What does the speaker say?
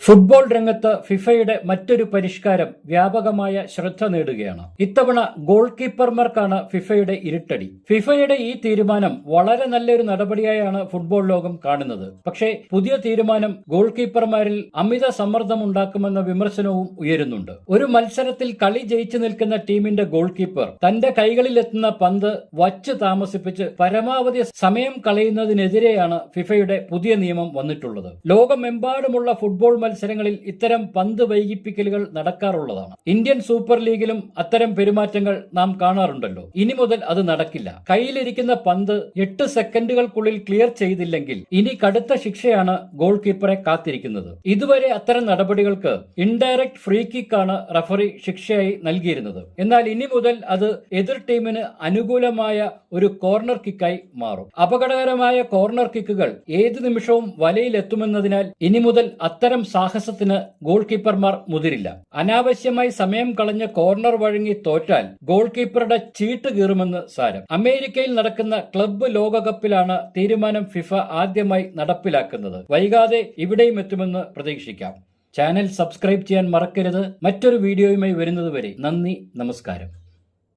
Football രംഗത്ത് ഫിഫയുടെ മറ്റൊരു പരിഷ്കാരം വ്യാപകമായ ശ്രദ്ധ നേടുകയാണ്. ഇത്തവണ ഗോൾ കീപ്പർമാർക്കാണ് ഫിഫയുടെ ഇരുട്ടടി. ഫിഫയുടെ ഈ തീരുമാനം വളരെ നല്ലൊരു നടപടിയായാണ് ഫുട്ബോൾ ലോകം കാണുന്നത്. പക്ഷേ പുതിയ തീരുമാനം ഗോൾ കീപ്പർമാരിൽ അമിത സമ്മർദ്ദം ഉണ്ടാക്കുമെന്ന വിമർശനവും ഉയരുന്നുണ്ട്. ഒരു മത്സരത്തിൽ കളി ജയിച്ചു നിൽക്കുന്ന ടീമിന്റെ ഗോൾ കീപ്പർ തന്റെ കൈകളിലെത്തുന്ന പന്ത് വച്ച് താമസിപ്പിച്ച് പരമാവധി സമയം കളയുന്നതിനെതിരെയാണ് ഫിഫയുടെ പുതിയ നിയമം വന്നിട്ടുള്ളത്. ലോകമെമ്പാടുമുള്ള ഫുട്ബോൾ മത്സരങ്ങളിൽ ഇത്തരം പന്ത് വൈകിപ്പിക്കലുകൾ നടക്കാറുള്ളതാണ്. ഇന്ത്യൻ സൂപ്പർ ലീഗിലും അത്തരം പെരുമാറ്റങ്ങൾ നാം കാണാറുണ്ടല്ലോ. ഇനി മുതൽ അത് നടക്കില്ല. കയ്യിലിരിക്കുന്ന പന്ത് 8 സെക്കൻഡുകൾക്കുള്ളിൽ ക്ലിയർ ചെയ്തില്ലെങ്കിൽ ഇനി കടുത്ത ശിക്ഷയാണ് ഗോൾ കീപ്പറെ കാത്തിരിക്കുന്നത്. ഇതുവരെ അത്തരം നടപടികൾക്ക് ഇൻഡയറക്ട് ഫ്രീ കിക്കാണ് റഫറി ശിക്ഷയായി നൽകിയിരുന്നത്. എന്നാൽ ഇനി മുതൽ അത് എതിർ ടീമിന് അനുകൂലമായ ഒരു കോർണർ കിക്കായി മാറും. അപകടകരമായ കോർണർ കിക്കുകൾ ഏത് നിമിഷവും വലയിലെത്തുമെന്നതിനാൽ ഇനി മുതൽ അത്തരം സാഹസത്തിന് ഗോൾ കീപ്പർമാർ മുതിരില്ല. അനാവശ്യമായി സമയം കളഞ്ഞ കോർണർ വഴങ്ങി തോറ്റാൽ ഗോൾ കീപ്പറുടെ ചീട്ട് കീറുമെന്ന് സാരം. അമേരിക്കയിൽ നടക്കുന്ന ക്ലബ്ബ് ലോകകപ്പിലാണ് തീരുമാനം ഫിഫ ആദ്യമായി നടപ്പിലാക്കുന്നത്. വൈകാതെ ഇവിടെയും എത്തുമെന്ന് പ്രതീക്ഷിക്കാം. ചാനൽ സബ്സ്ക്രൈബ് ചെയ്യാൻ മറക്കരുത്. മറ്റൊരു വീഡിയോയുമായി വരുന്നതുവരെ നന്ദി, നമസ്കാരം.